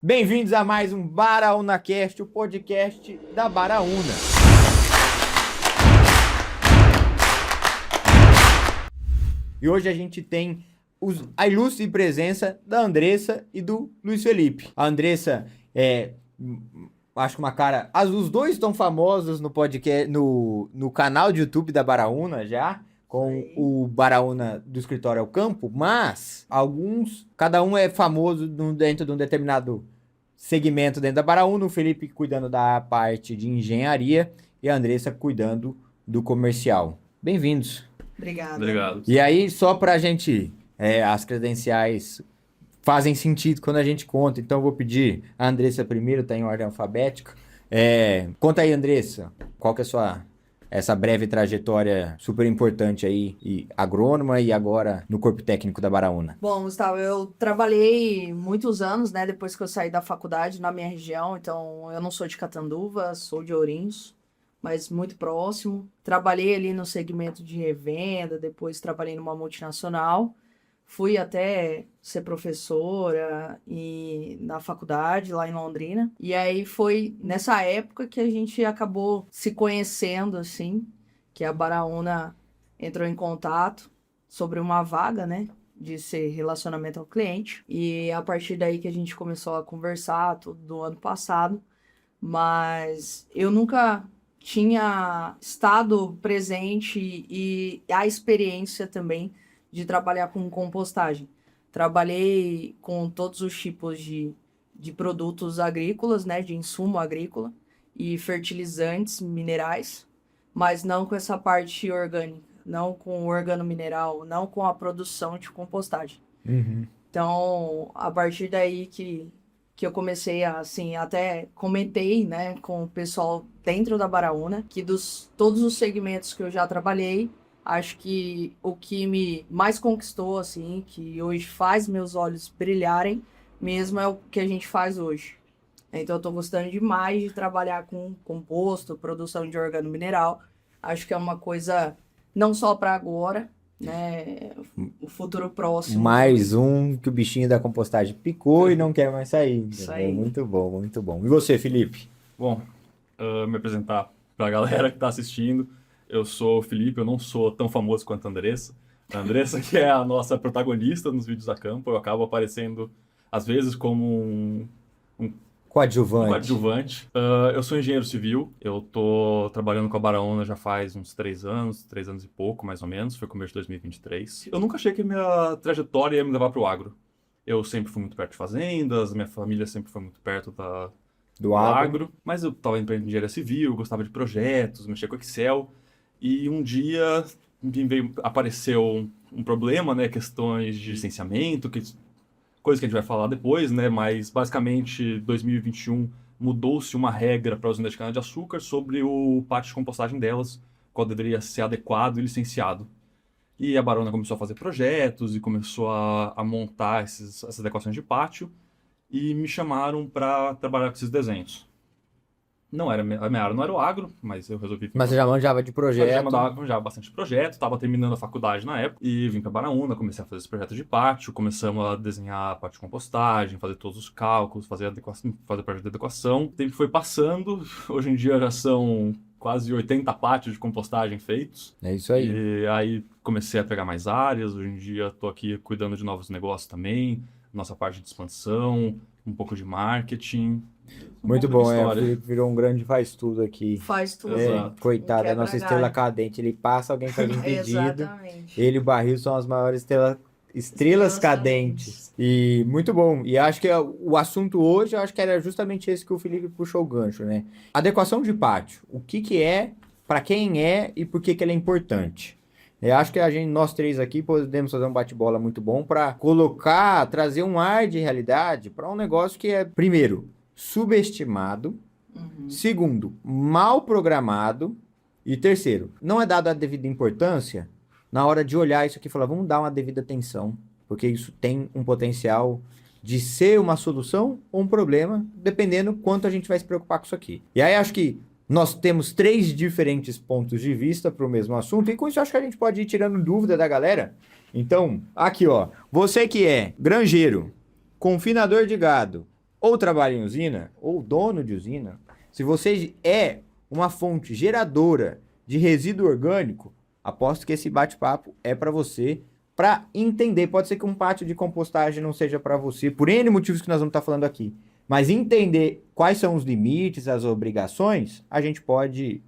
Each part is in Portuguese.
Bem-vindos a mais um BaraúnaCast, o podcast da Baraúna. E hoje a gente tem a ilustre presença da Andressa e do Luiz Felipe. A Andressa acho que uma cara... Os dois estão famosos no podcast, no canal de YouTube da Baraúna já, com o Baraúna do Escritório ao Campo, mas cada um é famoso dentro de um determinado segmento dentro da Baraúna, o Felipe cuidando da parte de engenharia e a Andressa cuidando do comercial. Bem-vindos. Obrigado. E aí, só pra gente, as credenciais fazem sentido quando a gente conta, então eu vou pedir a Andressa primeiro, tá em ordem alfabética. Conta aí, Andressa, qual que é essa breve trajetória super importante aí, e agrônoma e agora no corpo técnico da Baraúna? Bom, Gustavo, eu trabalhei muitos anos, né, depois que eu saí da faculdade na minha região, então eu não sou de Catanduva, sou de Ourinhos, mas muito próximo. Trabalhei ali no segmento de revenda, depois trabalhei numa multinacional, fui até ser professora na faculdade, lá em Londrina. E aí foi nessa época que a gente acabou se conhecendo, assim, que a Baraúna entrou em contato sobre uma vaga, né, de ser relacionamento ao cliente. E a partir daí que a gente começou a conversar, tudo do ano passado. Mas eu nunca tinha estado presente e a experiência também de trabalhar com compostagem. Trabalhei com todos os tipos de produtos agrícolas, né, de insumo agrícola e fertilizantes minerais, mas não com essa parte orgânica, não com o organomineral, não com a produção de compostagem. Uhum. Então, a partir daí que eu comecei a, assim, até comentei, né, com o pessoal dentro da Baraúna, que todos os segmentos que eu já trabalhei, acho que o que me mais conquistou, assim, que hoje faz meus olhos brilharem, mesmo é o que a gente faz hoje. Então, eu tô gostando demais de trabalhar com composto, produção de organomineral. Acho que é uma coisa não só para agora, né, o futuro próximo. Mais um que o bichinho da compostagem picou e não quer mais sair. Isso aí. Muito bom, muito bom. E você, Felipe? Bom, me apresentar pra galera que tá assistindo. Eu sou o Felipe, eu não sou tão famoso quanto a Andressa. A Andressa, que é a nossa protagonista nos vídeos a campo, eu acabo aparecendo, às vezes, como um coadjuvante. Eu sou engenheiro civil, eu tô trabalhando com a Baraúna já faz uns 3 anos e pouco, mais ou menos, foi começo de 2023. Eu nunca achei que minha trajetória ia me levar pro agro. Eu sempre fui muito perto de fazendas, minha família sempre foi muito perto do agro, mas eu estava em engenharia civil, gostava de projetos, mexia com Excel, e um dia apareceu um problema, né, questões de licenciamento, coisa que a gente vai falar depois, né, mas basicamente 2021 mudou-se uma regra para as unidades de cana-de-açúcar sobre o pátio de compostagem delas, qual deveria ser adequado e licenciado. E a Baraúna começou a fazer projetos e começou a montar essas adequações de pátio, e me chamaram para trabalhar com esses desenhos. Não era, a minha área não era o agro, mas eu resolvi... Mas você já manjava de projeto? Eu já manjava bastante projeto, estava terminando a faculdade na época, e vim para Baraúna, comecei a fazer esse projeto de pátio, começamos a desenhar a pátio de compostagem, fazer todos os cálculos, fazer projeto de adequação. O tempo foi passando, hoje em dia já são quase 80 pátios de compostagem feitos. É isso aí. E aí comecei a pegar mais áreas, hoje em dia estou aqui cuidando de novos negócios também, nossa parte de expansão, um pouco de marketing. Muito bom, o Felipe virou um grande faz-tudo aqui. Faz tudo. Coitado, é a nossa estrela cadente. Ele passa, alguém faz um pedido. Exatamente. Ele e o Barril são as maiores estrelas cadentes. E muito bom. E acho que o assunto hoje, eu acho que era justamente esse que o Felipe puxou o gancho, né? Adequação de pátio. O que é, para quem é e por que ela é importante. Eu acho que nós três aqui podemos fazer um bate-bola muito bom para trazer um ar de realidade para um negócio que é, primeiro, subestimado, segundo, mal programado e terceiro, não é dado a devida importância na hora de olhar isso aqui e falar, vamos dar uma devida atenção, porque isso tem um potencial de ser uma solução ou um problema, dependendo quanto a gente vai se preocupar com isso aqui. E aí acho que nós temos 3 diferentes pontos de vista para o mesmo assunto, e com isso acho que a gente pode ir tirando dúvida da galera. Então, aqui ó, você que é granjeiro, confinador de gado, ou trabalha em usina, ou dono de usina, se você é uma fonte geradora de resíduo orgânico, aposto que esse bate-papo é para você, para entender. Pode ser que um pátio de compostagem não seja para você, por N motivos que nós vamos estar falando aqui. Mas entender quais são os limites, as obrigações, a gente pode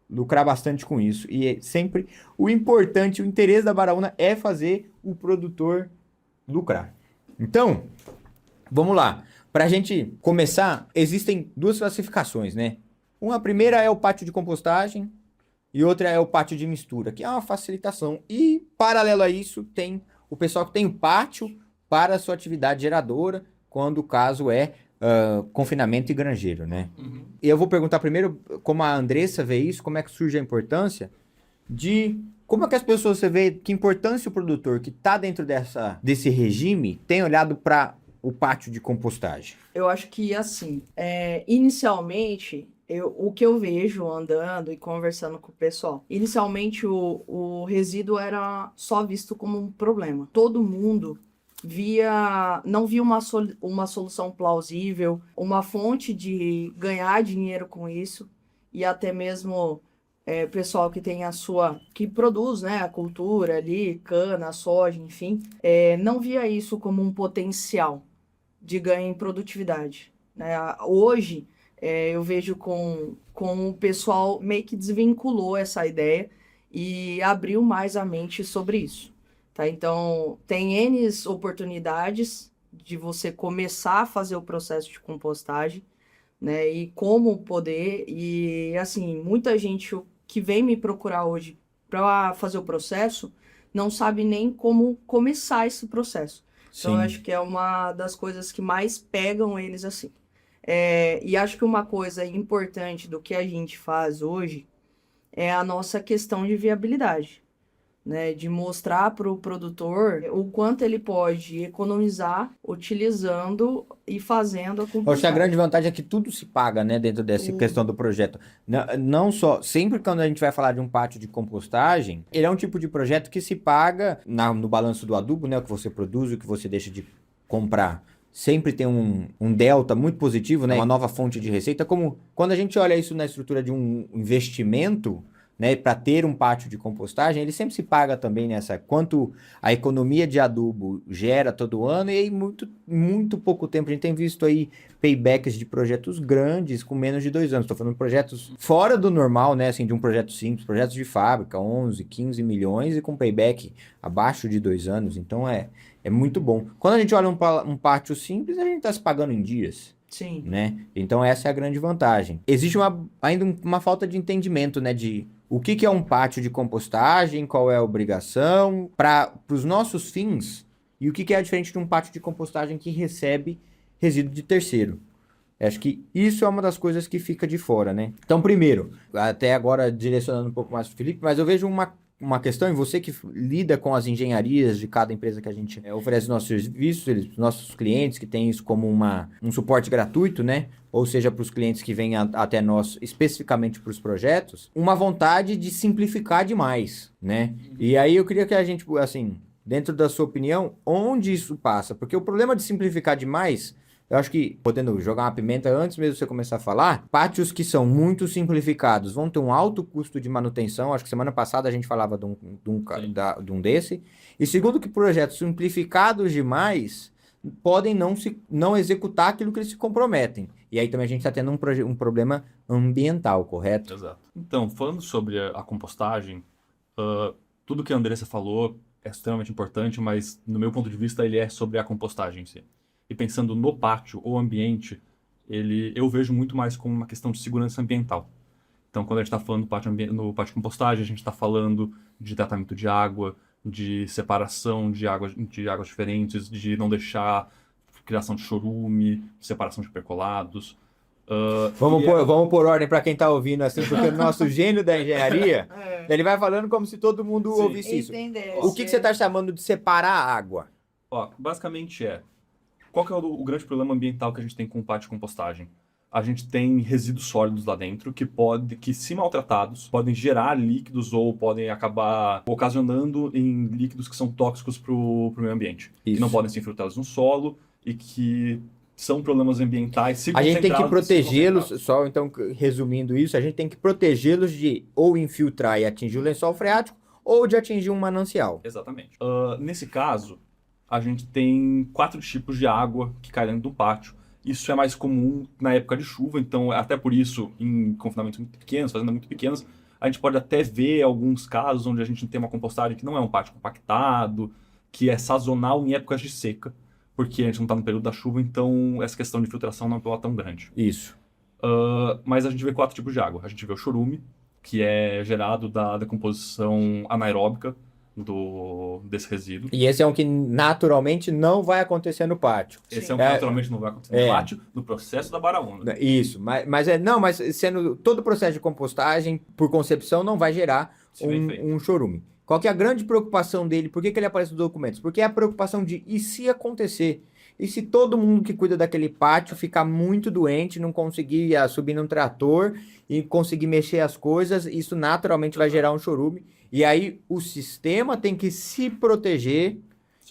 lucrar bastante com isso. E sempre o importante, o interesse da Baraúna é fazer o produtor lucrar. Então, vamos lá. Para a gente começar, existem duas classificações, né? Uma primeira é o pátio de compostagem e outra é o pátio de mistura, que é uma facilitação. E, paralelo a isso, tem o pessoal que tem o pátio para a sua atividade geradora, quando o caso é confinamento e granjeiro, né? E eu vou perguntar primeiro como a Andressa vê isso, como é que surge a importância de... Como é que as pessoas, você vê, que importância o produtor que está dentro desse regime tem olhado para o pátio de compostagem? Eu acho que, assim, inicialmente, o que eu vejo andando e conversando com o pessoal, inicialmente o resíduo era só visto como um problema. Todo mundo não via uma solução plausível, uma fonte de ganhar dinheiro com isso, e até mesmo pessoal que tem que produz, né, a cultura ali, cana, soja, enfim, não via isso como um potencial de ganho em produtividade, né? Hoje, eu vejo com o pessoal meio que desvinculou essa ideia e abriu mais a mente sobre isso. Tá? Então, tem N oportunidades de você começar a fazer o processo de compostagem, né? E como poder. E, assim, muita gente que vem me procurar hoje para fazer o processo não sabe nem como começar esse processo. Então, eu acho que é uma das coisas que mais pegam eles assim. E acho que uma coisa importante do que a gente faz hoje é a nossa questão de viabilidade. Né, de mostrar para o produtor o quanto ele pode economizar utilizando e fazendo a Eu acho que a compostagem. grande vantagem é que tudo se paga, né, dentro dessa questão do projeto. Não só, sempre quando a gente vai falar de um pátio de compostagem, ele é um tipo de projeto que se paga no balanço do adubo, né, o que você produz, o que você deixa de comprar. Sempre tem um delta muito positivo, né, uma nova fonte de receita. Como quando a gente olha isso na estrutura de um investimento, né, para ter um pátio de compostagem, ele sempre se paga também nessa quanto a economia de adubo gera todo ano, e aí muito pouco tempo a gente tem visto aí paybacks de projetos grandes com menos de 2 anos. Estou falando de projetos fora do normal, né, assim, de um projeto simples, projetos de fábrica, 11, 15 milhões e com payback abaixo de 2 anos. Então é muito bom. Quando a gente olha um pátio simples, a gente está se pagando em dias. Sim. Né? Então essa é a grande vantagem. Existe ainda uma falta de entendimento, né, de o que é um pátio de compostagem, qual é a obrigação para os nossos fins e o que é diferente de um pátio de compostagem que recebe resíduo de terceiro. Acho que isso é uma das coisas que fica de fora, né? Então, primeiro, até agora direcionando um pouco mais para o Felipe, mas eu vejo uma questão, e você que lida com as engenharias de cada empresa que a gente oferece nossos serviços, nossos clientes que têm isso como um suporte gratuito, né? Ou seja, para os clientes que vêm até nós especificamente para os projetos, uma vontade de simplificar demais, né? E aí eu queria que a gente, assim, dentro da sua opinião, onde isso passa? Porque o problema de simplificar demais... Eu acho que, podendo jogar uma pimenta antes mesmo de você começar a falar, pátios que são muito simplificados vão ter um alto custo de manutenção. Acho que semana passada a gente falava de um desse. E segundo, que projetos simplificados demais podem não executar aquilo que eles se comprometem. E aí também a gente está tendo um problema ambiental, correto? Exato. Então, falando sobre a compostagem, tudo que a Andressa falou é extremamente importante, mas no meu ponto de vista ele é sobre a compostagem em si. E pensando no pátio ou ambiente, eu vejo muito mais como uma questão de segurança ambiental. Então, quando a gente está falando no pátio de compostagem, a gente está falando de tratamento de água, de separação de águas diferentes, de não deixar criação de chorume, separação de percolados. Vamos por ordem para quem está ouvindo, assim, porque o nosso gênio da engenharia, ele vai falando como se todo mundo ouvisse isso. O que você está chamando de separar a água? Basicamente qual que é o grande problema ambiental que a gente tem com o pátio de compostagem? A gente tem resíduos sólidos lá dentro que, se maltratados, podem gerar líquidos ou podem acabar ocasionando em líquidos que são tóxicos para o meio ambiente. Isso. Que não podem ser infiltrados no solo e que são problemas ambientais. Se A gente tem que concentrados, se protegê-los, concentrados. só então resumindo isso, a gente tem que protegê-los de ou infiltrar e atingir o lençol freático ou de atingir um manancial. Exatamente. Nesse caso, a gente tem 4 tipos de água que caem dentro do pátio. Isso é mais comum na época de chuva, então até por isso, em confinamentos muito pequenos, fazendas muito pequenas, a gente pode até ver alguns casos onde a gente tem uma compostagem que não é um pátio compactado, que é sazonal em épocas de seca, porque a gente não está no período da chuva, então essa questão de filtração não é um problema tão grande. Isso. Mas a gente vê 4 tipos de água. A gente vê o chorume, que é gerado da decomposição anaeróbica desse resíduo. E esse é um que naturalmente não vai acontecer no pátio. Esse é um que naturalmente não vai acontecer no pátio, no processo da Baraúna. Isso, mas sendo todo o processo de compostagem, por concepção, não vai gerar um chorume. Qual que é a grande preocupação dele? Por que ele aparece nos documentos? Porque é a preocupação de, e se acontecer? E se todo mundo que cuida daquele pátio ficar muito doente, não conseguir subir num trator e conseguir mexer as coisas, isso naturalmente vai gerar um chorume. E aí o sistema tem que se proteger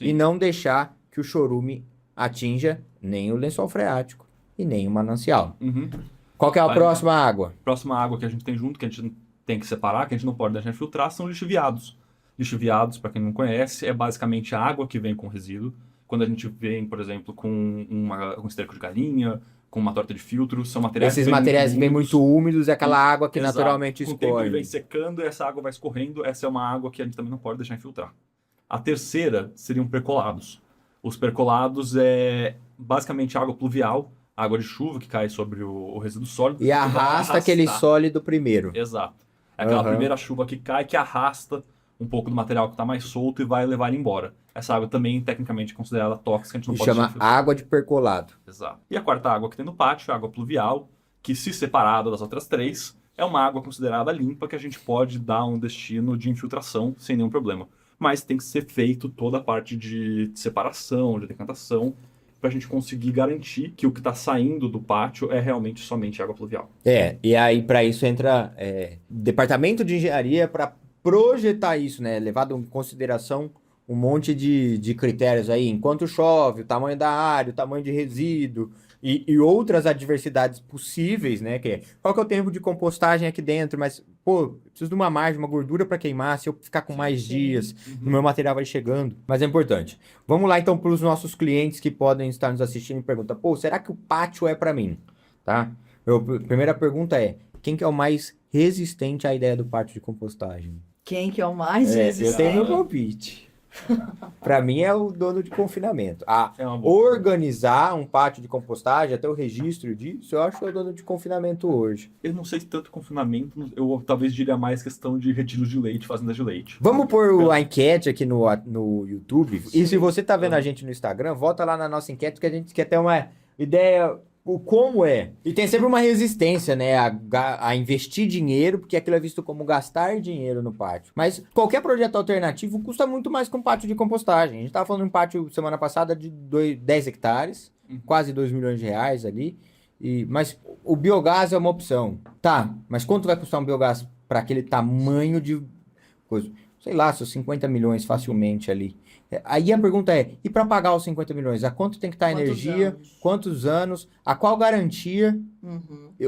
e não deixar que o chorume atinja nem o lençol freático e nem o manancial. Uhum. Qual que é a próxima água? A próxima água que a gente tem junto, que a gente tem que separar, que a gente não pode deixar filtrar, são lixiviados. Lixiviados, para quem não conhece, é basicamente a água que vem com resíduo. Quando a gente vem, por exemplo, com um esterco de galinha, com uma torta de filtro, são materiais Esses materiais vêm muito úmidos e aquela água que Exato. naturalmente Com o tempo ele escorre. vem secando, essa água vai escorrendo, essa é uma água que a gente também não pode deixar infiltrar. A terceira seriam percolados. Os percolados é basicamente água pluvial, água de chuva que cai sobre o resíduo sólido. E arrasta aquele sólido primeiro. Exato. É aquela primeira chuva que cai, que arrasta um pouco do material que está mais solto e vai levar ele embora. Essa água também, tecnicamente, é considerada tóxica, a gente não E pode chama infiltrar. água de percolado. Exato. E a quarta água que tem no pátio é a água pluvial, que se separada das outras 3, é uma água considerada limpa que a gente pode dar um destino de infiltração sem nenhum problema. Mas tem que ser feito toda a parte de separação, de decantação, para a gente conseguir garantir que o que está saindo do pátio é realmente somente água pluvial. E aí para isso entra departamento de engenharia para projetar isso, né? Levado em consideração um monte de critérios aí, enquanto chove, o tamanho da área, o tamanho de resíduo e outras adversidades possíveis, né? Qual que é o tempo de compostagem aqui dentro, mas, pô, preciso de uma margem, uma gordura para queimar, se eu ficar com mais dias, o meu material vai chegando. Mas é importante. Vamos lá, então, para os nossos clientes que podem estar nos assistindo e perguntam, pô, será que o pátio é para mim? Tá? Primeira pergunta é, quem que é o mais resistente à ideia do pátio de compostagem? Quem que é o mais resistente? Eu tenho meu palpite. Para mim é o dono de confinamento. É uma boa. Organizar um pátio de compostagem, até o registro disso, eu acho que é o dono de confinamento hoje. Eu não sei se tanto confinamento, eu talvez diria mais questão de retiros de leite, fazendas de leite. Vamos pôr a enquete aqui no YouTube. E se você tá vendo a gente no Instagram, volta lá na nossa enquete que a gente quer ter uma ideia o como é. E tem sempre uma resistência, né, a investir dinheiro, porque aquilo é visto como gastar dinheiro no pátio. Mas qualquer projeto alternativo custa muito mais que um pátio de compostagem. A gente tava falando de um pátio semana passada de 10 hectares, quase 2 milhões de reais ali. Mas o biogás é uma opção. Tá, mas quanto vai custar um biogás para aquele tamanho de coisa? Sei lá, seus 50 milhões facilmente ali. Aí a pergunta é, e para pagar os 50 milhões, a quanto tem que estar a energia? Quantos anos? A qual garantia?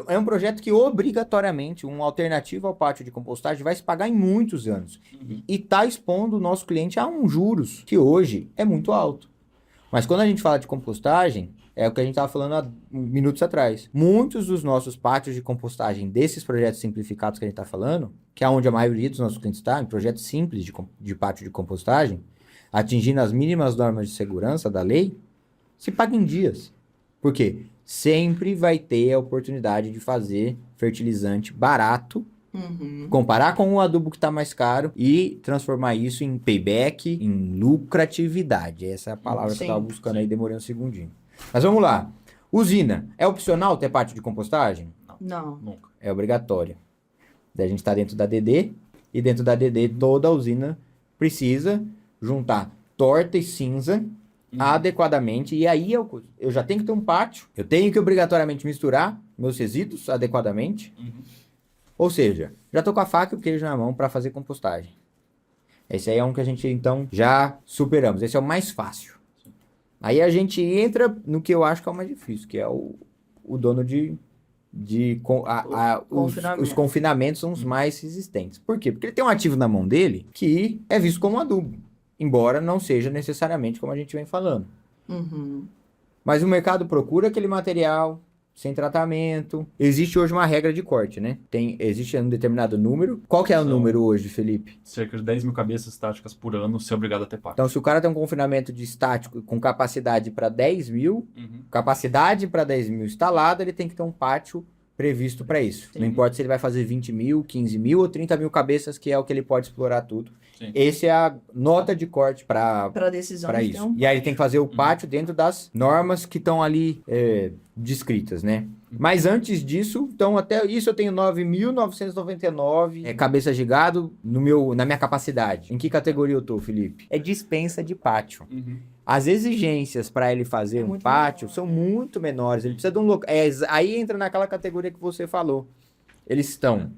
É um projeto que obrigatoriamente, uma alternativa ao pátio de compostagem, vai se pagar em muitos anos. E está expondo o nosso cliente a um juros, que hoje é muito alto. Mas quando a gente fala de compostagem, é o que a gente estava falando há minutos atrás. Muitos dos nossos pátios de compostagem, desses projetos simplificados que a gente está falando, que é onde a maioria dos nossos clientes está, em projetos simples de pátio de compostagem, atingindo as mínimas normas de segurança da lei, se paga em dias. Por quê? Sempre vai ter a oportunidade de fazer fertilizante barato, comparar com o adubo que está mais caro e transformar isso em payback, em lucratividade. Essa é a palavra que eu estava buscando aí, demorei um segundinho. Mas vamos lá. Usina, é opcional ter pátio de compostagem? Não. Nunca. É obrigatória. Daí a gente está dentro da DD, e dentro da DD toda a usina precisa juntar torta e cinza adequadamente, e aí eu já tenho que ter um pátio, eu tenho que obrigatoriamente misturar meus resíduos adequadamente, ou seja, já tô com a faca e o queijo na mão para fazer compostagem. Esse aí é um que a gente, então, já superamos. Esse é o mais fácil. Aí a gente entra no que eu acho que é o mais difícil, que é o dono os confinamentos são os mais resistentes. Por quê? Porque ele tem um ativo na mão dele que é visto como adubo, embora não seja necessariamente como a gente vem falando. Uhum. Mas o mercado procura aquele material sem tratamento. Existe hoje uma regra de corte, né? Existe um determinado número. Qual que é o número hoje, Felipe? Cerca de 10 mil cabeças estáticas por ano, ser obrigado a ter pátio. Então, se o cara tem um confinamento de estático com capacidade para 10 mil, Uhum. capacidade para 10 mil instalada, ele tem que ter um pátio previsto para isso. Sim. Não importa se ele vai fazer 20 mil, 15 mil ou 30 mil cabeças, que é o que ele pode explorar tudo. Sim. Essa é a nota de corte para Decisão, isso. então. E aí ele tem que fazer o pátio dentro das normas que estão ali descritas, né? Mas antes disso, então até isso eu tenho 9.999 cabeças de gado na minha capacidade. Em que categoria eu tô, Felipe? É dispensa de pátio. Uhum. As exigências para ele fazer um muito pátio menor, são muito menores. Ele precisa de um local. Aí entra naquela categoria que você falou. Eles estão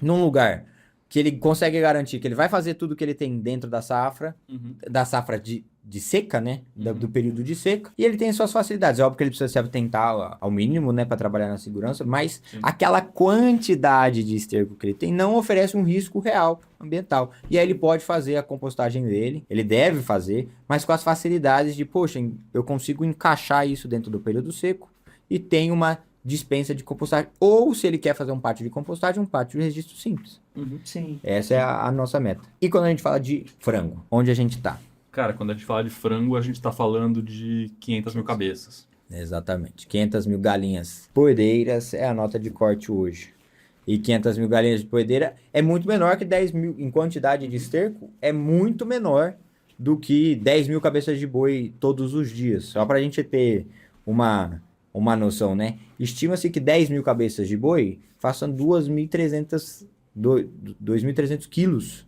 num lugar que ele consegue garantir que ele vai fazer tudo que ele tem dentro da safra de seca, né? Do período de seca. E ele tem suas facilidades. É óbvio que ele precisa se atentar ao mínimo, né? Para trabalhar na segurança. Mas aquela quantidade de esterco que ele tem não oferece um risco real ambiental. E aí ele pode fazer a compostagem dele. Ele deve fazer, mas com as facilidades de, poxa, eu consigo encaixar isso dentro do período seco e tem uma dispensa de compostagem. Ou, se ele quer fazer um pátio de compostagem, um pátio de registro simples. Uhum. Sim. Essa é a nossa meta. E quando a gente fala de frango, onde a gente tá? Cara, quando a gente fala de frango, a gente tá falando de 500 mil cabeças. Exatamente. 500 mil galinhas poedeiras é a nota de corte hoje. E 500 mil galinhas de poedeira é muito menor que 10 mil, em quantidade de esterco, é muito menor do que 10 mil cabeças de boi todos os dias. Só pra gente ter uma noção, né? Estima-se que 10 mil cabeças de boi façam 2.300 quilos.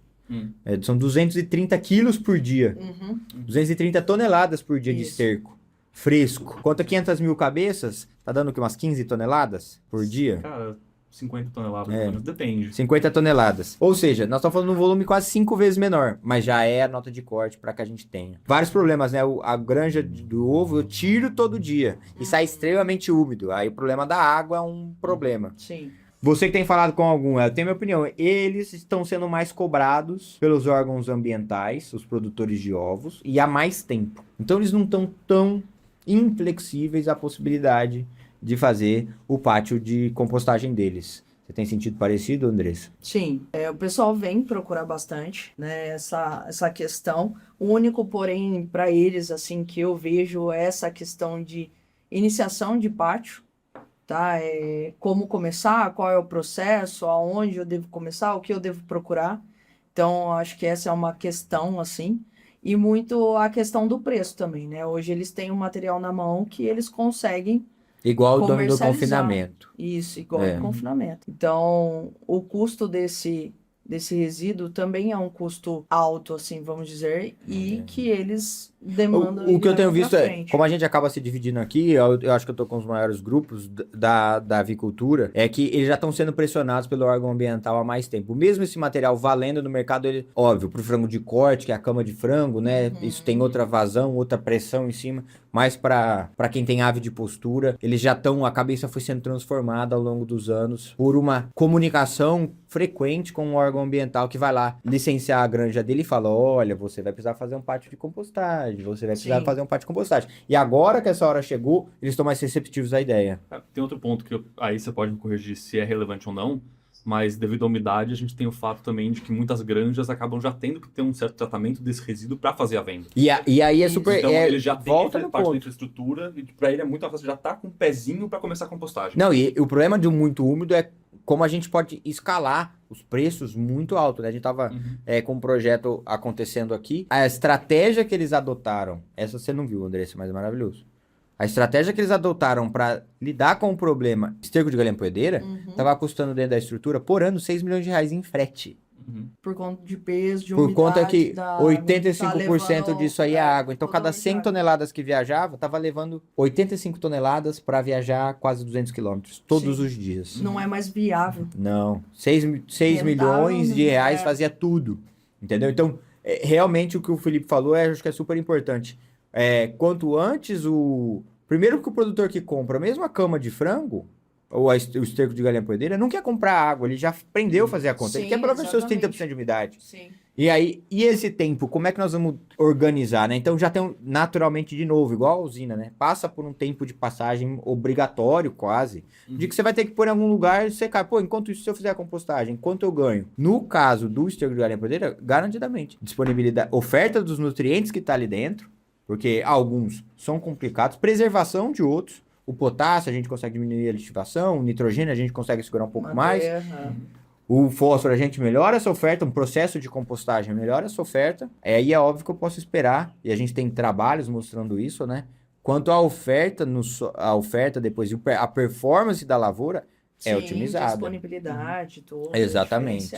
São 230 quilos por dia. Uhum. 230 toneladas por dia de Isso. esterco. Fresco. Quanto a 500 mil cabeças, tá dando o quê? Umas 15 toneladas por dia? Cara, 50 toneladas, pelo menos, depende. 50 toneladas. Ou seja, nós estamos falando de um volume quase 5 vezes menor, mas já é a nota de corte para que a gente tenha. Vários problemas, né? A granja do ovo eu tiro todo dia e sai extremamente úmido. Aí o problema da água é um problema. Sim. Você que tem falado com algum, eu tenho minha opinião, eles estão sendo mais cobrados pelos órgãos ambientais, os produtores de ovos, e há mais tempo. Então eles não estão tão inflexíveis à possibilidade de fazer o pátio de compostagem deles. Você tem sentido parecido, Andressa? Sim, o pessoal vem procurar bastante, né, essa questão. O único, porém, para eles, assim, que eu vejo é essa questão de iniciação de pátio, tá? Como começar, qual é o processo, aonde eu devo começar, o que eu devo procurar. Então, acho que essa é uma questão, assim, e muito a questão do preço também, né? Hoje eles têm um material na mão que eles conseguem Igual o dono do comercializar. confinamento. Isso, igual ao confinamento. Então, o custo desse resíduo também é um custo alto, assim, vamos dizer, e que eles demandam O que eu tenho pra visto é, frente. como a gente acaba se dividindo aqui, eu acho que eu tô com os maiores grupos da avicultura, é que eles já estão sendo pressionados pelo órgão ambiental há mais tempo. Mesmo esse material valendo no mercado, óbvio, pro frango de corte, que é a cama de frango, né? Isso tem outra vazão, outra pressão em cima, mas para quem tem ave de postura, eles já estão, a cabeça foi sendo transformada ao longo dos anos por uma comunicação frequente com o órgão ambiental que vai lá licenciar a granja dele e fala, olha, você vai precisar fazer um pátio de compostagem, você vai precisar fazer um pátio de compostagem. E agora que essa hora chegou, eles estão mais receptivos à ideia. Tem outro ponto que aí você pode me corrigir se é relevante ou não, mas devido à umidade, a gente tem o fato também de que muitas granjas acabam já tendo que ter um certo tratamento desse resíduo para fazer a venda. E aí é super... Então ele já tem volta que no parte da ponto. infraestrutura e para ele é muito fácil, já tá com um pezinho para começar a compostagem. Não, e o problema de um muito úmido é como a gente pode escalar os preços muito alto, né? A gente tava com um projeto acontecendo aqui. A estratégia que eles adotaram, essa você não viu, Andressa, mas é maravilhoso. A estratégia que eles adotaram para lidar com o problema esterco de galinha poedeira tava custando dentro da estrutura, por ano, 6 milhões de reais em frete. Por conta de peso, de Por umidade. conta que da 85% disso aí é água. Então, toda cada a 100 umidade. toneladas que viajava, tava levando 85 toneladas para viajar quase 200 quilômetros, todos Sim. os dias. Não é mais viável. Não. 6 milhões de reais fazia tudo. Entendeu? Então, realmente o que o Felipe falou, acho que é super importante. quanto antes Primeiro que o produtor que compra a mesma cama de frango, ou o esterco de galinha poedeira, não quer comprar água, ele já aprendeu a fazer a conta. Ele Sim, quer pelo menos seus exatamente. 30% de umidade. Sim. E esse tempo, como é que nós vamos organizar, né? Então já tem naturalmente de novo, igual a usina, né? Passa por um tempo de passagem obrigatório quase, de que você vai ter que pôr em algum lugar e secar. Pô, enquanto isso, se eu fizer a compostagem, quanto eu ganho? No caso do esterco de galinha poedeira, garantidamente. Disponibilidade, oferta dos nutrientes que tá ali dentro, porque alguns são complicados, preservação de outros. O potássio a gente consegue diminuir a lixiviação, o nitrogênio a gente consegue segurar um pouco mais. O fósforo a gente melhora essa oferta, um processo de compostagem melhora essa oferta. Aí é óbvio que eu posso esperar, e a gente tem trabalhos mostrando isso, né? Quanto à oferta, a oferta depois, a performance da lavoura é otimizada. Disponibilidade, tudo. Exatamente.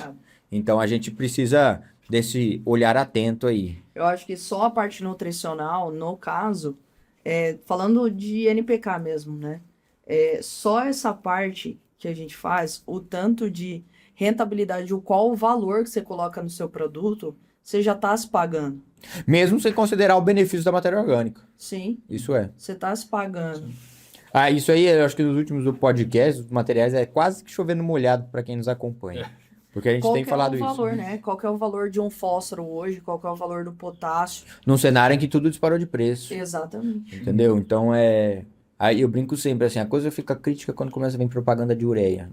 Então a gente precisa desse olhar atento aí. Eu acho que só a parte nutricional, no caso, falando de NPK mesmo, né? Só essa parte que a gente faz, o tanto de rentabilidade, qual o valor que você coloca no seu produto, você já está se pagando. Mesmo sem considerar o benefício da matéria orgânica. Sim. Isso é. Você está se pagando. Isso aí, eu acho que nos últimos podcasts, os materiais é quase que chovendo molhado para quem nos acompanha. Porque a gente tem falado isso. Qual que é o valor, né? Qual que é o valor de um fósforo hoje? Qual que é o valor do potássio? Num cenário em que tudo disparou de preço. Exatamente. Entendeu? Então, aí eu brinco sempre assim, a coisa fica crítica quando começa a vir propaganda de ureia.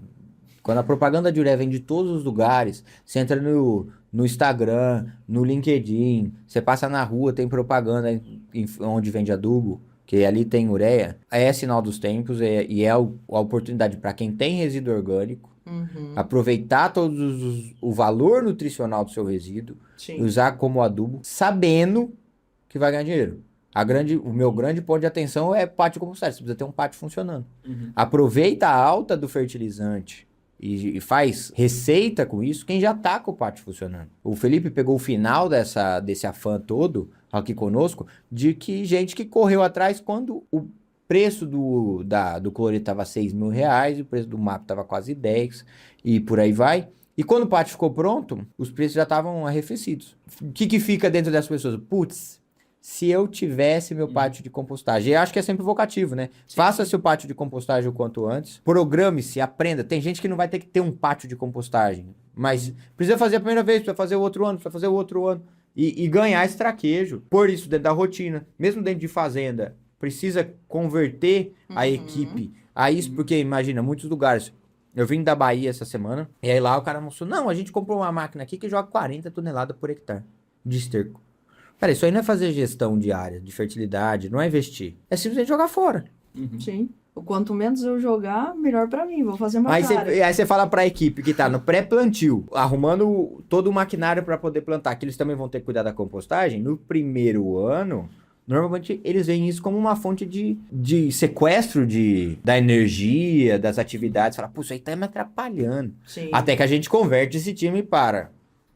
Quando a propaganda de ureia vem de todos os lugares, você entra no Instagram, no LinkedIn, você passa na rua, tem propaganda onde vende adubo, que ali tem ureia, é sinal dos tempos e é a oportunidade para quem tem resíduo orgânico, aproveitar o valor nutricional do seu resíduo, Sim. usar como adubo, sabendo que vai ganhar dinheiro. O meu grande ponto de atenção é pátio de compostagem, você precisa ter um pátio funcionando. Aproveita a alta do fertilizante e faz receita com isso, quem já tá com o pátio funcionando. O Felipe pegou o final desse afã todo aqui conosco, de que gente que correu atrás quando o preço do cloreto estava R$6.000, o preço do MAP estava quase 10, e por aí vai. E quando o pátio ficou pronto, os preços já estavam arrefecidos. O que fica dentro das pessoas? Putz, se eu tivesse meu pátio de compostagem. Eu acho que é sempre vocativo, né? Sim. Faça seu pátio de compostagem o quanto antes. Programe-se, aprenda. Tem gente que não vai ter que ter um pátio de compostagem, mas precisa fazer a primeira vez, precisa fazer o outro ano, precisa fazer o outro ano. E ganhar esse traquejo. Pôr isso dentro da rotina. Mesmo dentro de fazenda, precisa converter a equipe a isso, porque imagina, muitos lugares... Eu vim da Bahia essa semana, e aí lá o cara mostrou, não, a gente comprou uma máquina aqui que joga 40 toneladas por hectare de esterco. Cara, isso aí não é fazer gestão diária de fertilidade, não é investir. É simplesmente jogar fora. Sim. O quanto menos eu jogar, melhor pra mim. Vou fazer uma Aí você fala pra equipe que tá no pré-plantio, arrumando todo o maquinário pra poder plantar, que eles também vão ter que cuidar da compostagem. No primeiro ano, normalmente eles veem isso como uma fonte de sequestro da energia, das atividades. Fala, pô, isso aí tá me atrapalhando. Sim. Até que a gente converte esse time para,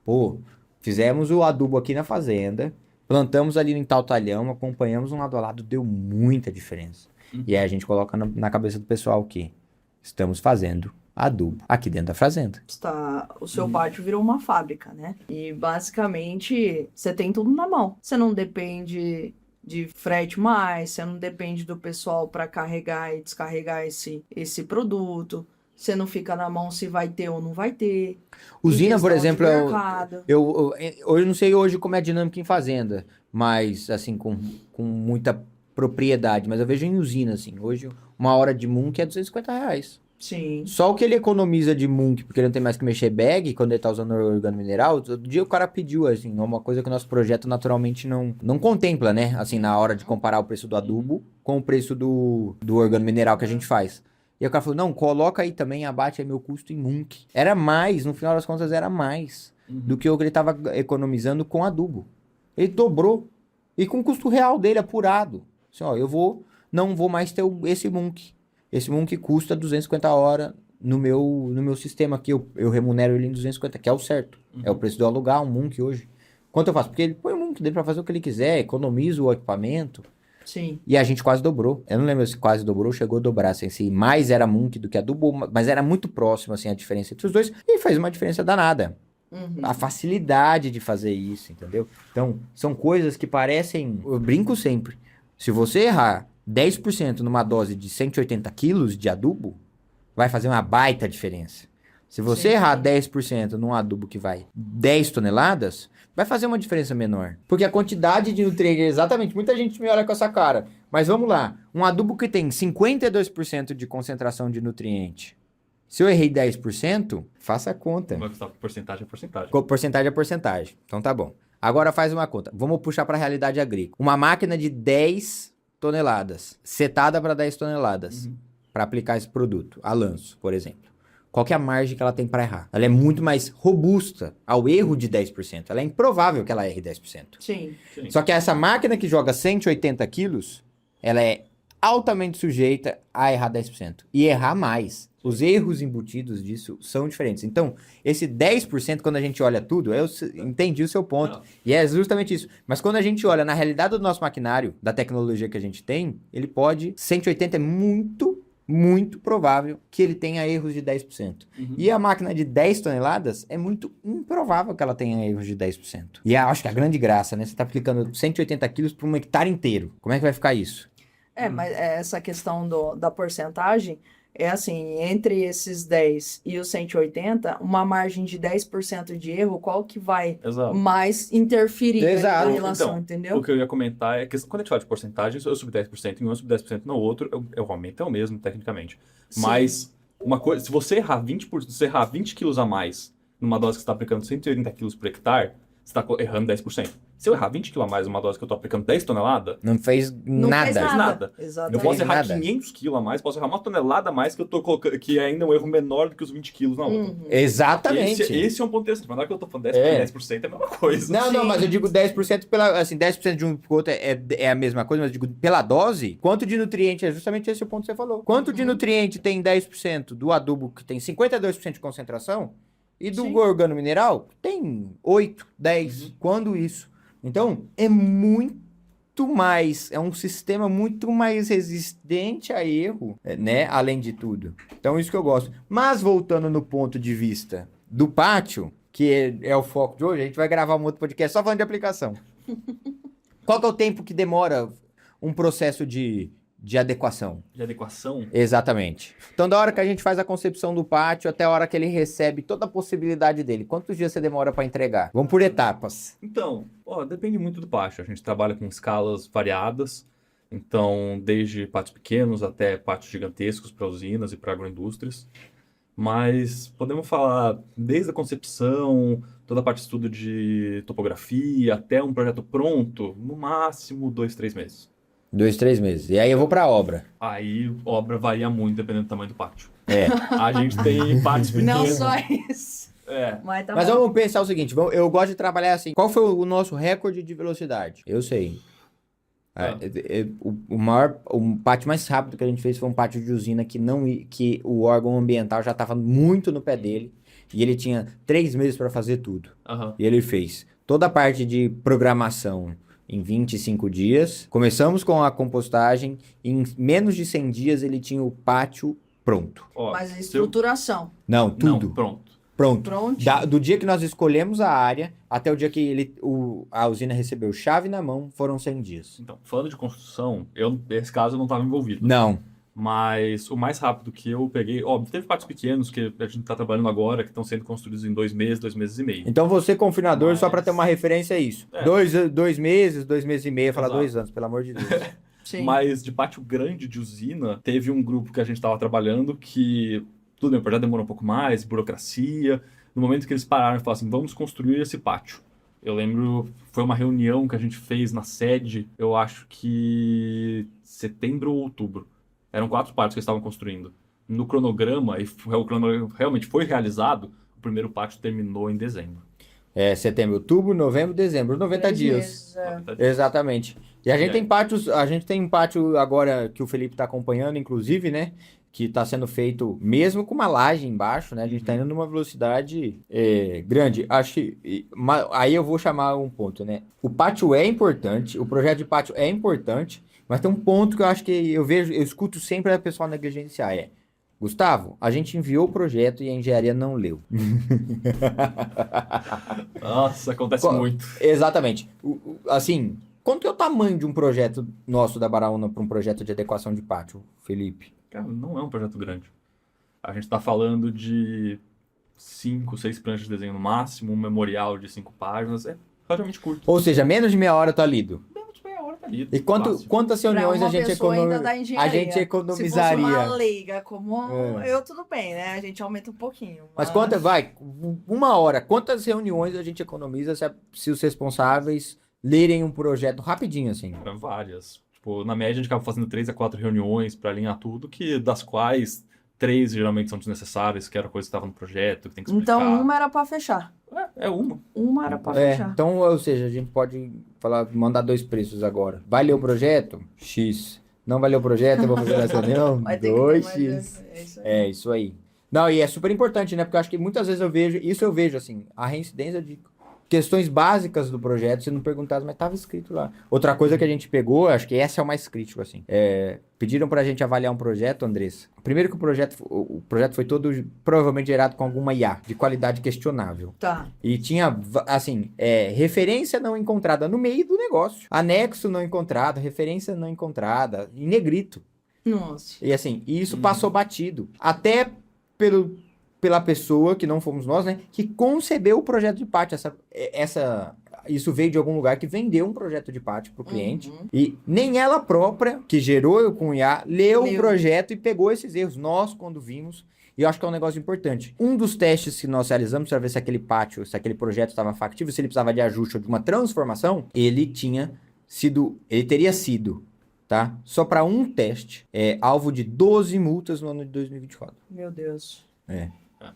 pô, fizemos o adubo aqui na fazenda, plantamos ali em tal talhão, acompanhamos um lado a lado, deu muita diferença. E aí a gente coloca na cabeça do pessoal que estamos fazendo adubo aqui dentro da fazenda. O seu pátio virou uma fábrica, né? E basicamente você tem tudo na mão. Você não depende de frete mais, você não depende do pessoal para carregar e descarregar esse produto. Você não fica na mão se vai ter ou não vai ter. Usina, por exemplo, eu não sei hoje como é a dinâmica em fazenda, mas assim, com muita propriedade, mas eu vejo em usina, assim, hoje uma hora de munk é R$250. Sim. Só o que ele economiza de munk, porque ele não tem mais que mexer bag, quando ele tá usando organomineral, outro dia o cara pediu, assim, uma coisa que o nosso projeto naturalmente não contempla, né, assim, na hora de comparar o preço do adubo com o preço do organomineral que a gente faz. E o cara falou, não, coloca aí também, abate aí meu custo em munk. Era mais, no final das contas era mais do que o que ele tava economizando com adubo. Ele dobrou. E com o custo real dele apurado. Assim, ó, não vou mais ter esse munk. Esse munk custa 250 horas no meu sistema aqui. Eu remunero ele em 250, que é o certo. É o preço de eu alugar um munk hoje. Quanto eu faço? Porque ele põe o munk dele pra fazer o que ele quiser, economiza o equipamento. Sim. E a gente quase dobrou. Eu não lembro se quase dobrou, chegou a dobrar, assim, se mais era munk do que adubo, mas era muito próximo, assim, a diferença entre os dois, e fez uma diferença danada. A facilidade de fazer isso, entendeu? Então, são coisas que parecem... Eu brinco sempre. Se você errar 10% numa dose de 180 quilos de adubo, vai fazer uma baita diferença. Se você errar 10% num adubo que vai 10 toneladas, vai fazer uma diferença menor. Porque a quantidade de nutrientes, exatamente, muita gente me olha com essa cara. Mas vamos lá, um adubo que tem 52% de concentração de nutriente. Se eu errei 10%, faça a conta. Porcentagem é porcentagem. Porcentagem é porcentagem. Então tá bom. Agora faz uma conta. Vamos puxar para a realidade agrícola. Uma máquina de 10 toneladas, setada para 10 toneladas, para aplicar esse produto, a lanço, por exemplo. Qual que é a margem que ela tem para errar? Ela é muito mais robusta ao erro de 10%. Ela é improvável que ela erre 10%. Sim. Só que essa máquina que joga 180 quilos, ela é altamente sujeita a errar 10%. E errar mais. Os erros embutidos disso são diferentes. Então, esse 10%, quando a gente olha tudo, eu entendi o seu ponto. Não. E é justamente isso. Mas quando a gente olha na realidade do nosso maquinário, da tecnologia que a gente tem, ele pode... 180 é muito provável que ele tenha erros de 10%. E a máquina de 10 toneladas é muito improvável que ela tenha erros de 10%. E acho que a grande graça, né? Você está aplicando 180 quilos para um hectare inteiro. Como é que vai ficar isso? Mas essa questão da porcentagem é assim, entre esses 10 e os 180, uma margem de 10% de erro, qual que vai mais interferir Exato. na relação, Então, entendeu? O que eu ia comentar é que quando a gente fala de porcentagens, eu subi 10% em um, eu subi 10% no outro, o aumento é o mesmo, tecnicamente. Sim. Mas, uma coisa, se você errar 20 quilos a mais numa dose que você está aplicando 180 quilos por hectare, você está errando 10%. Se eu errar 20 quilos a mais numa dose que eu estou aplicando 10 toneladas... Não fez nada. Fez nada. Exatamente. Eu posso errar nada. 500 quilos a mais, posso errar 1 tonelada a mais que eu tô colocando, que é ainda um erro menor do que os 20 quilos na outra. Exatamente. Esse é um ponto interessante. Mas na hora que eu tô falando 10%, 10% é a mesma coisa. Não, mas eu digo 10% pela... Assim, 10% de um pro outro é a mesma coisa, mas eu digo pela dose, quanto de nutriente, é justamente esse o ponto que você falou. Quanto de nutriente tem 10% do adubo que tem 52% de concentração e do organomineral tem 8, 10. Quando isso? Então, é muito mais, é um sistema muito mais resistente a erro, né? Além de tudo. Então, isso que eu gosto. Mas, voltando no ponto de vista do pátio, que é o foco de hoje, a gente vai gravar um outro podcast só falando de aplicação. Qual que é o tempo que demora um processo de adequação? De adequação? Exatamente. Então, da hora que a gente faz a concepção do pátio até a hora que ele recebe toda a possibilidade dele, quantos dias você demora para entregar? Vamos por etapas. Então, depende muito do pátio. A gente trabalha com escalas variadas. Então, desde pátios pequenos até pátios gigantescos para usinas e para agroindústrias. Mas podemos falar desde a concepção, toda a parte de estudo de topografia, até um projeto pronto, no máximo 2, 3 meses. 2, 3 meses. E aí eu vou pra obra. Aí, obra varia muito dependendo do tamanho do pátio. É. A gente tem pátios pequenos. Não só isso. Mas tá Mas bom. vamos pensar o seguinte, eu gosto de trabalhar assim. Qual foi o nosso recorde de velocidade? Eu sei. O pátio mais rápido que a gente fez foi um pátio de usina que o órgão ambiental já estava muito no pé dele. E ele tinha 3 meses para fazer tudo. E ele fez toda a parte de programação em 25 dias. Começamos com a compostagem. Em menos de 100 dias ele tinha o pátio pronto. Mas a estruturação. Não, tudo. Não, pronto. Prontinho. Do dia que nós escolhemos a área até o dia que a usina recebeu chave na mão, foram 100 dias. Então, falando de construção, nesse caso eu não estava envolvido. Não. Mas o mais rápido que eu peguei... Óbvio, teve pátios pequenos que a gente está trabalhando agora, que estão sendo construídos em 2 meses, 2 meses e meio. Então você, confinador, só para ter uma referência, é isso. 2 meses, 2 meses e meio, falar 2 anos, pelo amor de Deus. Sim. Mas de pátio grande de usina, teve um grupo que a gente estava trabalhando que... Tudo bem, o projeto demorou um pouco mais, burocracia. No momento que eles pararam e falaram assim, vamos construir esse pátio. Eu lembro, foi uma reunião que a gente fez na sede, eu acho que setembro ou outubro. Eram 4 pátios que eles estavam construindo. No cronograma, o cronograma realmente foi realizado, o primeiro pátio terminou em dezembro. Setembro, outubro, novembro, dezembro, 90 3 dias. meses, Exatamente. E a gente tem pátio agora que o Felipe está acompanhando, inclusive, né? Que está sendo feito mesmo com uma laje embaixo, né? A gente está indo numa velocidade grande. Acho que aí eu vou chamar um ponto, né? O pátio é importante, o projeto de pátio é importante, mas tem um ponto que eu acho que eu escuto sempre a pessoa negligenciar, Gustavo, a gente enviou o projeto e a engenharia não leu. Nossa, acontece muito. Exatamente. Assim, quanto é o tamanho de um projeto nosso da Baraúna para um projeto de adequação de pátio, Felipe? Cara, não é um projeto grande. A gente tá falando de 5, 6 pranchas de desenho no máximo, um memorial de 5 páginas. É relativamente curto. Ou seja, menos de meia hora tá lido. Menos de meia hora tá lido. E quantas Pra reuniões uma a gente, pessoa ainda da a engenharia. gente Se fosse economizaria? uma leiga como É. eu, tudo bem, né? A gente aumenta um pouquinho. Mas uma hora, quantas reuniões a gente economiza se os responsáveis lerem um projeto rapidinho, assim? Várias. Tipo, na média a gente acaba fazendo 3 a 4 reuniões para alinhar tudo, das quais 3 geralmente são desnecessárias, que era coisa que estava no projeto, que tem que explicar. Então, uma era pra fechar. É uma. Uma era pra fechar. Então, ou seja, a gente pode mandar 2 preços agora. Vai ler o projeto? X. Não vai ler o projeto, eu vou fazer essa reunião? Vai ter que ter mais 2x. é isso aí. É, isso aí. Não, e é super importante, né? Porque eu acho que muitas vezes eu vejo, assim, a reincidência de questões básicas do projeto sendo perguntadas, mas estava escrito lá. Outra coisa que a gente pegou, acho que essa é o mais crítico, assim. Pediram pra gente avaliar um projeto, Andressa. Primeiro que o projeto foi todo provavelmente gerado com alguma IA, de qualidade questionável. Tá. E tinha, assim, referência não encontrada no meio do negócio. Anexo não encontrado, referência não encontrada, em negrito. Nossa. E assim, isso passou batido. Até pela pessoa, que não fomos nós, né? Que concebeu o projeto de pátio. Isso veio de algum lugar que vendeu um projeto de pátio pro cliente. Uhum. E nem ela própria, que gerou com o IA, leu o Leu. projeto e pegou esses erros. Nós, quando vimos... E eu acho que é um negócio importante. Um dos testes que nós realizamos para ver se aquele pátio, se aquele projeto estava factível, se ele precisava de ajuste ou de uma transformação, ele teria sido, tá? Só para um teste, alvo de 12 multas no ano de 2024. Meu Deus.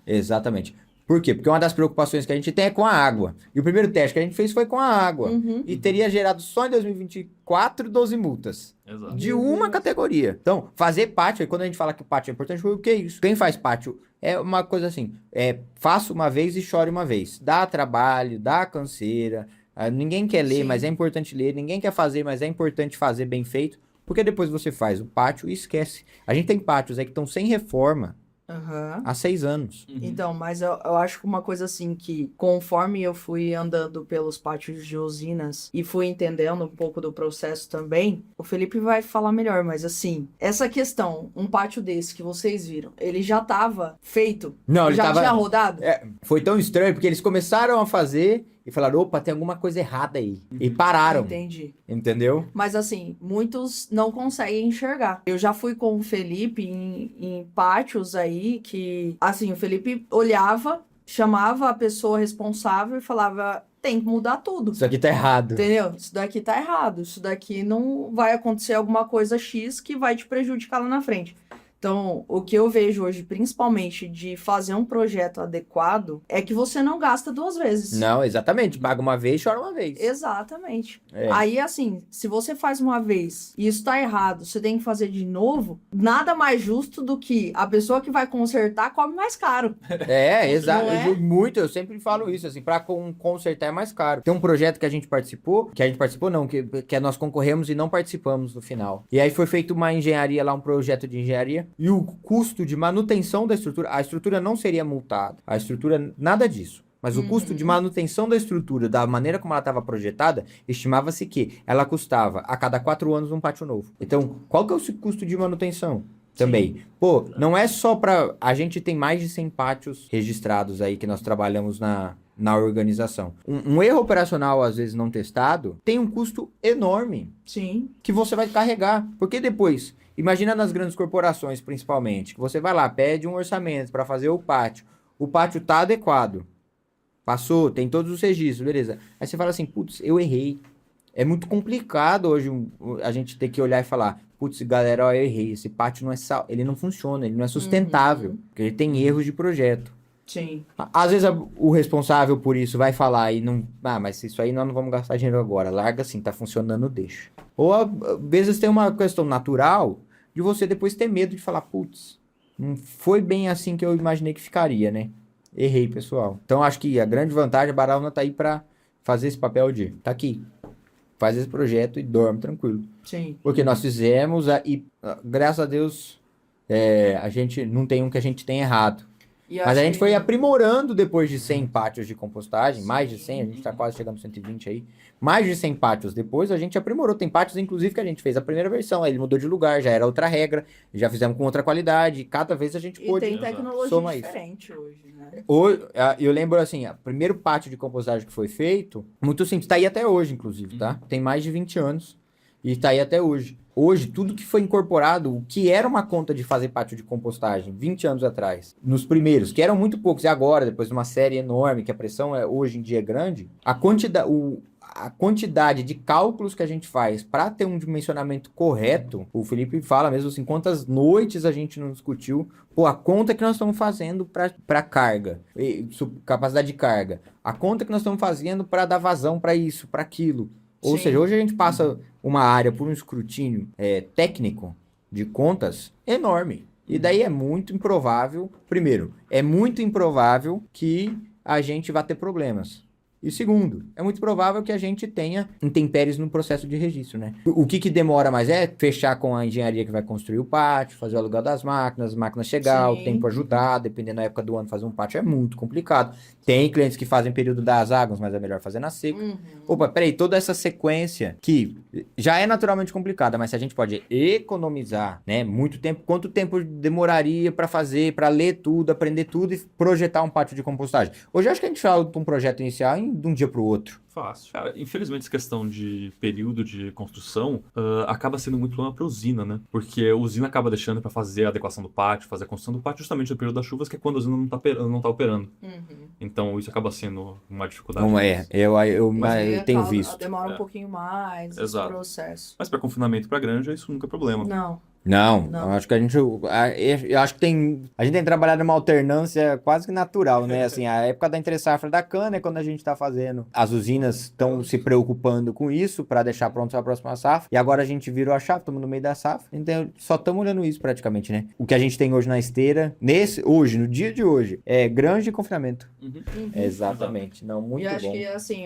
Exatamente. Por quê? Porque uma das preocupações que a gente tem é com a água. E o primeiro teste que a gente fez foi com a água. Uhum. E teria gerado só em 2024 12 multas. Exato. De uma categoria. Então, fazer pátio, e quando a gente fala que o pátio é importante, o que é isso? Quem faz pátio é uma coisa assim, faça uma vez e chore uma vez. Dá trabalho, dá canseira, ninguém quer ler, Sim. mas é importante ler, ninguém quer fazer, mas é importante fazer bem feito, porque depois você faz o pátio e esquece. A gente tem pátios aí que estão sem reforma Aham. há 6 anos. Uhum. Então, mas eu acho que uma coisa assim que, conforme eu fui andando pelos pátios de usinas e fui entendendo um pouco do processo também, o Felipe vai falar melhor, mas assim, essa questão, um pátio desse que vocês viram, ele já estava feito? Não, ele já tava... tinha rodado? Foi tão estranho, porque eles começaram a fazer e falaram, opa, tem alguma coisa errada aí. E pararam, Entendi. entendeu? Mas assim, muitos não conseguem enxergar. Eu já fui com o Felipe em pátios aí que, assim, o Felipe olhava, chamava a pessoa responsável e falava, tem que mudar tudo. Isso aqui tá errado. Entendeu? Isso daqui tá errado. Isso daqui não vai acontecer alguma coisa X que vai te prejudicar lá na frente. Então, o que eu vejo hoje, principalmente de fazer um projeto adequado, é que você não gasta 2 vezes. Não, exatamente. Paga uma vez, chora uma vez. Exatamente. É. Aí, assim, se você faz uma vez e isso tá errado, você tem que fazer de novo, nada mais justo do que a pessoa que vai consertar come mais caro. Exato. Não é? Eu sempre falo isso, assim, pra consertar é mais caro. Tem um projeto que a gente participou não, que nós concorremos e não participamos no final. E aí foi feita uma engenharia lá, um projeto de engenharia, e o custo de manutenção da estrutura, a estrutura não seria multada, a estrutura, nada disso. Mas o custo de manutenção da estrutura, da maneira como ela estava projetada, estimava-se que ela custava a cada 4 anos um pátio novo. Então, qual que é o custo de manutenção? Também. Pô, não é só pra... A gente tem mais de 100 pátios registrados aí que nós trabalhamos na organização. Um erro operacional, às vezes não testado, tem um custo enorme Sim. que você vai carregar. Porque depois, imagina nas grandes corporações principalmente, que você vai lá, pede um orçamento para fazer o pátio tá adequado, passou, tem todos os registros, beleza. Aí você fala assim, putz, eu errei. É muito complicado hoje a gente ter que olhar e falar, putz, galera, ó, eu errei, esse pátio não é ele não funciona, ele não é sustentável, porque ele tem erros de projeto. Sim. Às vezes o responsável por isso vai falar e não, mas isso aí nós não vamos gastar dinheiro agora, larga assim, tá funcionando, deixa. Ou às vezes tem uma questão natural de você depois ter medo de falar, putz, não foi bem assim que eu imaginei que ficaria, né? Errei, pessoal. Então acho que a grande vantagem, a Baraúna tá aí pra fazer esse papel de, tá aqui, faz esse projeto e dorme tranquilo. Sim. Porque nós fizemos e graças a Deus A gente não tem um que a gente tem errado. E Mas a acho gente que- foi aprimorando depois de 100 pátios de compostagem, mais de 100, a gente tá quase chegando a 120 aí. Mais de 100 pátios depois, a gente aprimorou. Tem pátios, inclusive, que a gente fez a primeira versão, aí ele mudou de lugar, já era outra regra, já fizemos com outra qualidade, cada vez a gente E pôde tem Exato. tecnologia somar isso. diferente hoje, né? Eu lembro assim, o primeiro pátio de compostagem que foi feito, muito simples, tá aí até hoje, inclusive, tá? Tem mais de 20 anos e tá aí até hoje. Hoje, tudo que foi incorporado, o que era uma conta de fazer pátio de compostagem 20 anos atrás, nos primeiros, que eram muito poucos, e agora, depois de uma série enorme, que a pressão hoje em dia é grande, a quantidade de cálculos que a gente faz para ter um dimensionamento correto, o Felipe fala mesmo assim, quantas noites a gente não discutiu, pô, a conta que nós estamos fazendo para carga, capacidade de carga, a conta que nós estamos fazendo para dar vazão para isso, para aquilo. Ou Sim. seja, hoje a gente passa uma área por um escrutínio técnico de contas enorme. E daí é muito improvável, primeiro, é muito improvável que a gente vá ter problemas. E segundo, é muito provável que a gente tenha intempéries no processo de registro, né? O que demora mais é fechar com a engenharia que vai construir o pátio, fazer o aluguel das máquinas, as máquinas chegar, o Sim. tempo ajudar, dependendo da época do ano, fazer um pátio é muito complicado. Tem clientes que fazem período das águas, mas é melhor fazer na seca. Uhum. Opa, peraí, toda essa sequência que já é naturalmente complicada, mas se a gente pode economizar, né, muito tempo, quanto tempo demoraria para fazer, para ler tudo, aprender tudo e projetar um pátio de compostagem? Hoje acho que a gente fala de um projeto inicial de um dia para o outro. Fácil. Cara, infelizmente, essa questão de período de construção acaba sendo muito problema para usina, né? Porque a usina acaba deixando para fazer a adequação do pátio, fazer a construção do pátio justamente no período das chuvas, que é quando a usina não tá operando. Uhum. Então, isso acaba sendo uma dificuldade. Não é, eu Mas tenho acaba- visto. Demora um É. pouquinho mais esse Exato. processo. Mas para confinamento para granja, isso nunca é problema. Não. Não, Não. eu acho que eu acho que a gente tem trabalhado uma alternância quase que natural, né? Assim, a época da entre-safra da cana é quando a gente tá fazendo. As usinas estão se preocupando com isso para deixar pronto para a próxima safra. E agora a gente virou a chave, estamos no meio da safra. Então, só estamos olhando isso praticamente, né? O que a gente tem hoje na esteira, hoje, no dia de hoje, é granja e confinamento. Uhum. Uhum. Exatamente. Não, muito E acho bom. que, assim,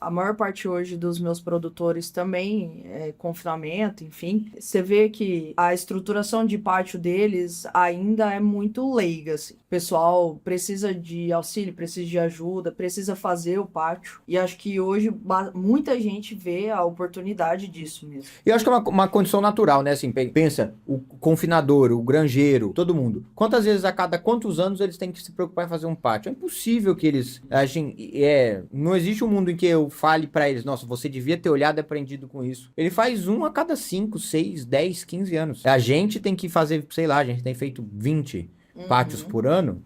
a maior parte hoje dos meus produtores também é confinamento, enfim. Você vê que a estruturação de pátio deles ainda é muito leiga, assim. O pessoal precisa de auxílio, precisa de ajuda, precisa fazer o pátio. E acho que hoje muita gente vê a oportunidade disso mesmo. E eu acho que é uma condição natural, né? Assim, pensa, o confinador, o granjeiro, todo mundo. Quantas vezes a cada quantos anos eles têm que se preocupar em fazer um pátio? É impossível que eles agem. Não existe um mundo em que eu fale pra eles, nossa, você devia ter olhado e aprendido com isso. Ele faz um a cada 5, 6, 10, 15 anos. A gente tem que fazer, sei lá, a gente tem feito 20 pátios por ano.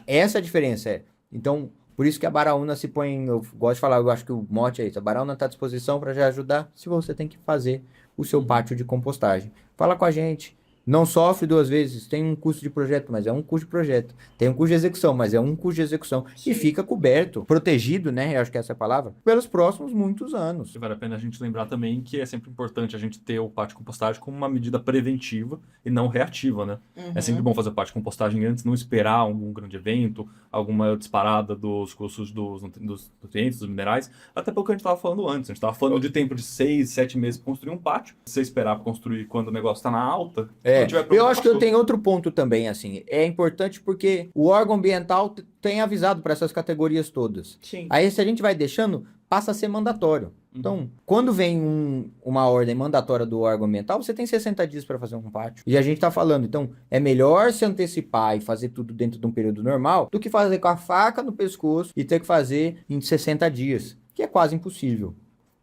Essa é a diferença. Então, por isso que a Baraúna se põe, eu gosto de falar, eu acho que o mote é isso, a Baraúna está à disposição para já ajudar se você tem que fazer o seu pátio de compostagem. Fala com a gente. Não sofre duas vezes, tem um custo de projeto, mas é um custo de projeto. Tem um custo de execução, mas é um custo de execução. Sim. E fica coberto, protegido, né? Eu acho que essa é a palavra, pelos próximos muitos anos. E vale a pena a gente lembrar também que é sempre importante a gente ter o pátio de compostagem como uma medida preventiva e não reativa, né? É sempre bom fazer o pátio de compostagem antes, não esperar algum grande evento, alguma disparada dos custos dos nutrientes, dos minerais, até pelo que a gente estava falando antes. A gente estava falando de tempo de 6, 7 meses para construir um pátio. Se você esperar para construir quando o negócio está na alta, quando tiver Eu acho que eu preocupação- tenho outro ponto também, assim. É importante porque o órgão ambiental tem avisado para essas categorias todas. Sim. Aí, se a gente vai deixando, passa a ser mandatório. Então, quando vem uma ordem mandatória do órgão ambiental, você tem 60 dias para fazer um pátio. E a gente tá falando, então, é melhor se antecipar e fazer tudo dentro de um período normal do que fazer com a faca no pescoço e ter que fazer em 60 dias, que é quase impossível,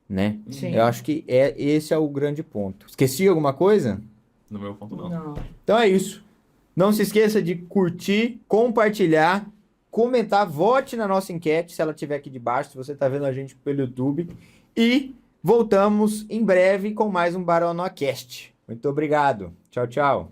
né? Sim. Eu acho que esse é o grande ponto. Esqueci alguma coisa? No meu ponto, não. Não. Então é isso. Não se esqueça de curtir, compartilhar, comentar, vote na nossa enquete, se ela estiver aqui debaixo, se você está vendo a gente pelo YouTube. E voltamos em breve com mais um BaranoaCast. Muito obrigado. Tchau, tchau.